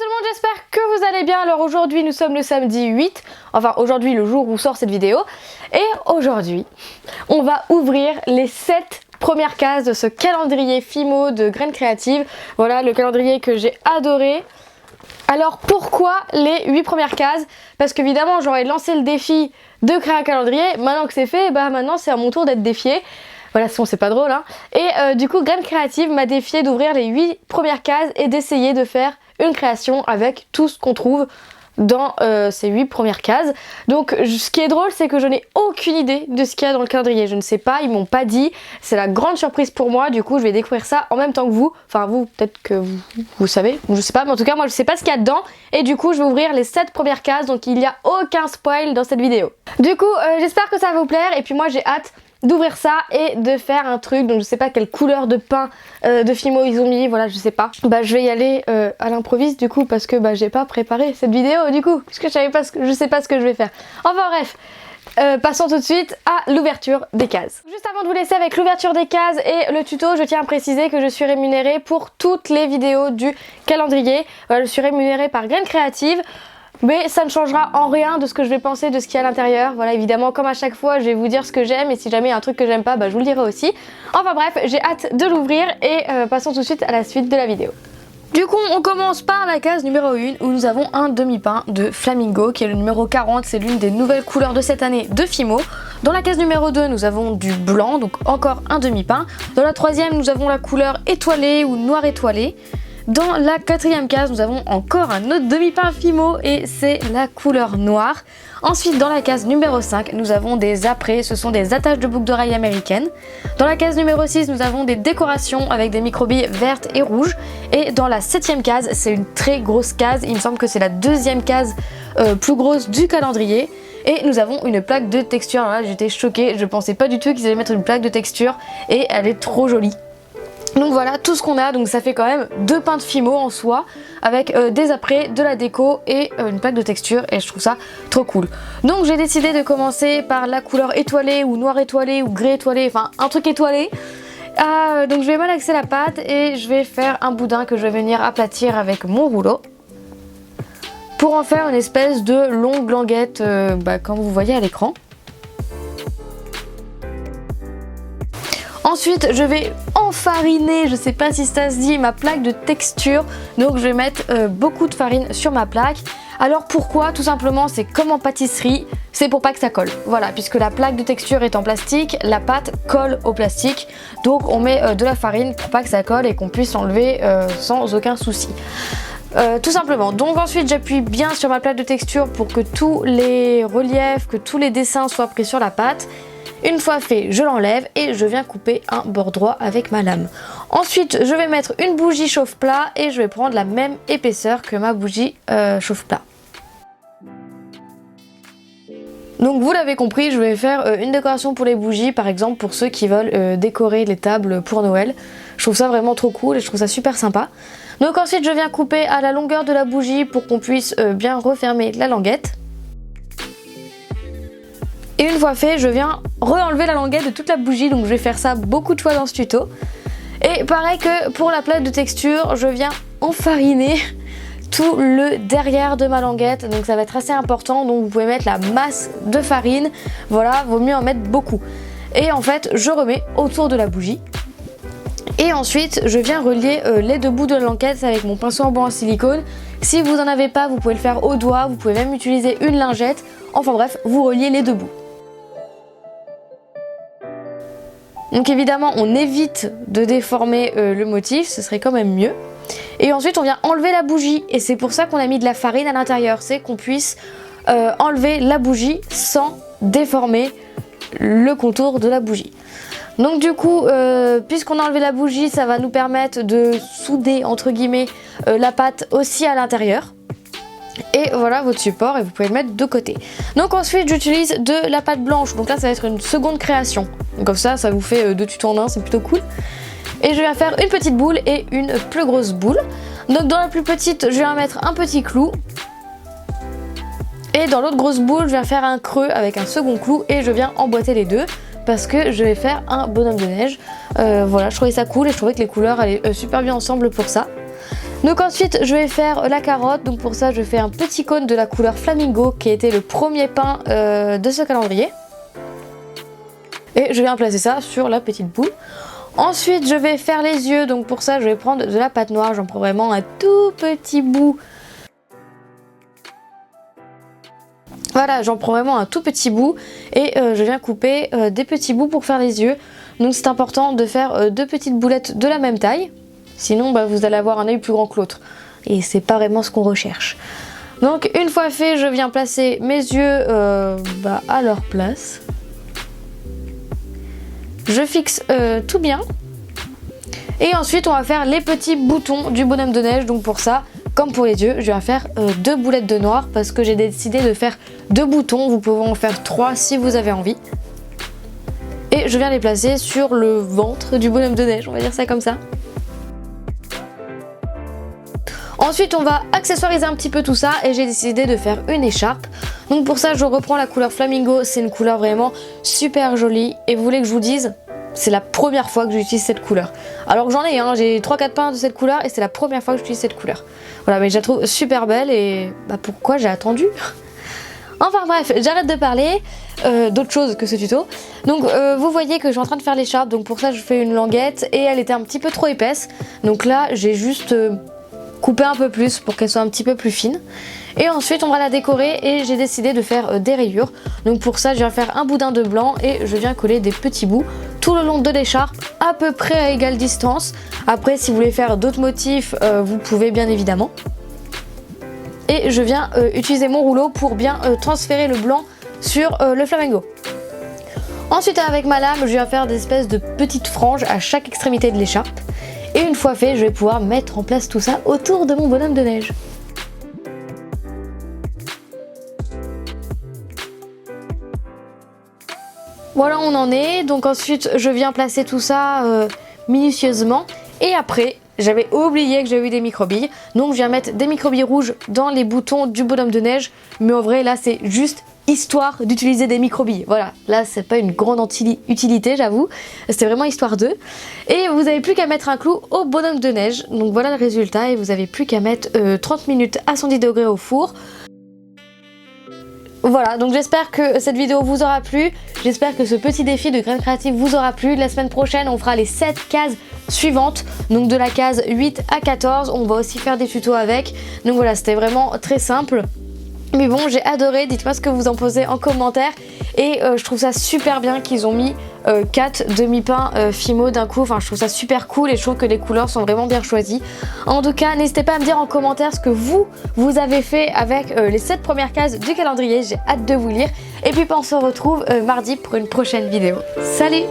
tout le monde, j'espère que vous allez bien. Alors aujourd'hui nous sommes le samedi 8, enfin aujourd'hui le jour où sort cette vidéo. Et aujourd'hui on va ouvrir les 7 premières cases de ce calendrier Fimo de Graines Créatives. Voilà le calendrier que j'ai adoré. Alors pourquoi les 8 premières cases? Parce qu'évidemment j'aurais lancé le défi de créer un calendrier. Maintenant que c'est fait, bah maintenant c'est à mon tour d'être défié. Voilà, sinon c'est pas drôle hein. Et du coup Graines Créatives m'a défié d'ouvrir les 8 premières cases et d'essayer de faire une création avec tout ce qu'on trouve dans ces 8 premières cases. Donc ce qui est drôle, c'est que je n'ai aucune idée de ce qu'il y a dans le calendrier. Je ne sais pas, ils m'ont pas dit. C'est la grande surprise pour moi. Du coup je vais découvrir ça en même temps que vous. Enfin vous, peut-être que vous savez, je sais pas, mais en tout cas moi je sais pas ce qu'il y a dedans. Et du coup je vais ouvrir les 7 premières cases. Donc il n'y a aucun spoil dans cette vidéo. Du coup j'espère que ça va vous plaire. Et puis moi j'ai hâte d'ouvrir ça et de faire un truc. Donc je sais pas quelle couleur de pain de Fimo ils ont mis, voilà je sais pas. Bah je vais y aller à l'improviste du coup parce que bah j'ai pas préparé cette vidéo du coup parce que je sais pas ce que je vais faire. Enfin bref, passons tout de suite à l'ouverture des cases. Juste avant de vous laisser avec l'ouverture des cases et le tuto, je tiens à préciser que je suis rémunérée pour toutes les vidéos du calendrier. Voilà, je suis rémunérée par Graines Créatives. Mais ça ne changera en rien de ce que je vais penser de ce qu'il y a à l'intérieur. Voilà, évidemment, comme à chaque fois, je vais vous dire ce que j'aime. Et si jamais il y a un truc que j'aime pas, bah, je vous le dirai aussi. Enfin bref, j'ai hâte de l'ouvrir. Et passons tout de suite à la suite de la vidéo. Du coup, on commence par la case numéro 1 où nous avons un demi-pain de Flamingo qui est le numéro 40. C'est l'une des nouvelles couleurs de cette année de Fimo. Dans la case numéro 2, nous avons du blanc, donc encore un demi-pain. Dans la troisième, nous avons la couleur étoilée ou noir étoilé. Dans la quatrième case, nous avons encore un autre demi-pain Fimo et c'est la couleur noire. Ensuite, dans la case numéro 5, nous avons des apprêts, ce sont des attaches de boucles d'oreilles américaines. Dans la case numéro 6, nous avons des décorations avec des microbilles vertes et rouges. Et dans la 7e case, c'est une très grosse case, il me semble que c'est la 2e case plus grosse du calendrier. Et nous avons une plaque de texture. Alors là, j'étais choquée, je pensais pas du tout qu'ils allaient mettre une plaque de texture et elle est trop jolie. Donc voilà tout ce qu'on a, donc ça fait quand même 2 pains de Fimo en soi avec des apprêts, de la déco et une plaque de texture et je trouve ça trop cool. Donc j'ai décidé de commencer par la couleur étoilée ou noir étoilé ou gris étoilé, enfin un truc étoilé. Donc je vais malaxer la pâte et je vais faire un boudin que je vais venir aplatir avec mon rouleau pour en faire une espèce de longue languette comme vous voyez à l'écran. Ensuite, je vais enfariner, je sais pas si ça se dit, ma plaque de texture. Donc je vais mettre beaucoup de farine sur ma plaque. Alors pourquoi? Tout simplement, c'est comme en pâtisserie, c'est pour pas que ça colle. Voilà, puisque la plaque de texture est en plastique, la pâte colle au plastique. Donc on met de la farine pour pas que ça colle et qu'on puisse l'enlever sans aucun souci. Tout simplement. Donc ensuite j'appuie bien sur ma plaque de texture pour que tous les reliefs, que tous les dessins soient pris sur la pâte. Une fois fait, je l'enlève et je viens couper un bord droit avec ma lame. Ensuite, je vais mettre une bougie chauffe-plat et je vais prendre la même épaisseur que ma bougie chauffe-plat. Donc vous l'avez compris, je vais faire une décoration pour les bougies, par exemple pour ceux qui veulent décorer les tables pour Noël. Je trouve ça vraiment trop cool et je trouve ça super sympa. Donc ensuite, je viens couper à la longueur de la bougie pour qu'on puisse bien refermer la languette. Et une fois fait, je viens re-enlever la languette de toute la bougie, donc je vais faire ça beaucoup de fois dans ce tuto. Et pareil que pour la plaque de texture, je viens enfariner tout le derrière de ma languette, donc ça va être assez important, donc vous pouvez mettre la masse de farine, voilà, vaut mieux en mettre beaucoup. Et en fait, je remets autour de la bougie. Et ensuite, je viens relier les 2 bouts de la languette avec mon pinceau en bois en silicone. Si vous n'en avez pas, vous pouvez le faire au doigt, vous pouvez même utiliser une lingette. Enfin bref, vous reliez les 2 bouts. Donc évidemment on évite de déformer le motif, ce serait quand même mieux. Et ensuite on vient enlever la bougie et c'est pour ça qu'on a mis de la farine à l'intérieur, c'est qu'on puisse enlever la bougie sans déformer le contour de la bougie. Donc du coup, puisqu'on a enlevé la bougie, ça va nous permettre de souder entre guillemets la pâte aussi à l'intérieur. Et voilà votre support et vous pouvez le mettre de côté. Donc ensuite j'utilise de la pâte blanche, donc là ça va être une seconde création. Donc comme ça vous fait 2 tutos en un, c'est plutôt cool. Et je vais faire une petite boule et une plus grosse boule. Donc dans la plus petite je vais mettre un petit clou. Et dans l'autre grosse boule je viens faire un creux avec un second clou et je viens emboîter les deux. Parce que je vais faire un bonhomme de neige. Voilà, je trouvais ça cool et je trouvais que les couleurs allaient super bien ensemble pour ça. Donc ensuite je vais faire la carotte, donc pour ça je fais un petit cône de la couleur flamingo qui était le premier pain de ce calendrier. Et je viens placer ça sur la petite boule. Ensuite je vais faire les yeux, donc pour ça je vais prendre de la pâte noire, j'en prends vraiment un tout petit bout. Voilà, j'en prends vraiment un tout petit bout et je viens couper des petits bouts pour faire les yeux. Donc c'est important de faire deux petites boulettes de la même taille. Sinon vous allez avoir un œil plus grand que l'autre. Et c'est pas vraiment ce qu'on recherche. Donc une fois fait, je viens placer mes yeux à leur place. Je fixe tout bien. Et ensuite on va faire les petits boutons du bonhomme de neige. Donc pour ça, comme pour les yeux, je viens faire deux boulettes de noir parce que j'ai décidé de faire deux boutons. Vous pouvez en faire 3 si vous avez envie. Et je viens les placer sur le ventre du bonhomme de neige, on va dire ça comme ça. Ensuite on va accessoiriser un petit peu tout ça et j'ai décidé de faire une écharpe. Donc pour ça je reprends la couleur flamingo, c'est une couleur vraiment super jolie. Et vous voulez que je vous dise, c'est la première fois que j'utilise cette couleur. Alors j'en ai, j'ai 3-4 pains de cette couleur et c'est la première fois que j'utilise cette couleur. Voilà, mais je la trouve super belle et pourquoi j'ai attendu? Enfin bref, j'arrête de parler d'autre chose que ce tuto. Donc vous voyez que je suis en train de faire l'écharpe, donc pour ça je fais une languette et elle était un petit peu trop épaisse. Donc là j'ai juste coupé un peu plus pour qu'elle soit un petit peu plus fine. Et ensuite on va la décorer et j'ai décidé de faire des rayures. Donc pour ça je viens faire un boudin de blanc et je viens coller des petits bouts tout le long de l'écharpe à peu près à égale distance. Après si vous voulez faire d'autres motifs vous pouvez bien évidemment. Et je viens utiliser mon rouleau pour bien transférer le blanc sur le flamingo. Ensuite avec ma lame je viens faire des espèces de petites franges à chaque extrémité de l'écharpe. Et une fois fait, je vais pouvoir mettre en place tout ça autour de mon bonhomme de neige. Voilà, on en est. Donc ensuite, je viens placer tout ça minutieusement. Et après, j'avais oublié que j'avais eu des microbilles. Donc je viens mettre des microbilles rouges dans les boutons du bonhomme de neige. Mais en vrai, là, c'est juste histoire d'utiliser des microbilles. Voilà, là c'est pas une grande utilité j'avoue, c'était vraiment histoire d'eux. Et vous n'avez plus qu'à mettre un clou au bonhomme de neige, donc voilà le résultat et vous n'avez plus qu'à mettre 30 minutes à 110 degrés au four. Voilà, donc j'espère que cette vidéo vous aura plu, j'espère que ce petit défi de graines créatives vous aura plu. La semaine prochaine on fera les 7 cases suivantes, donc de la case 8 à 14, on va aussi faire des tutos avec. Donc voilà, c'était vraiment très simple. Mais bon, j'ai adoré, dites-moi ce que vous en posez en commentaire. Et je trouve ça super bien qu'ils ont mis 4 demi-pains Fimo d'un coup. Enfin, je trouve ça super cool et je trouve que les couleurs sont vraiment bien choisies. En tout cas, n'hésitez pas à me dire en commentaire ce que vous avez fait avec les 7 premières cases du calendrier. J'ai hâte de vous lire. Et puis on se retrouve mardi pour une prochaine vidéo. Salut!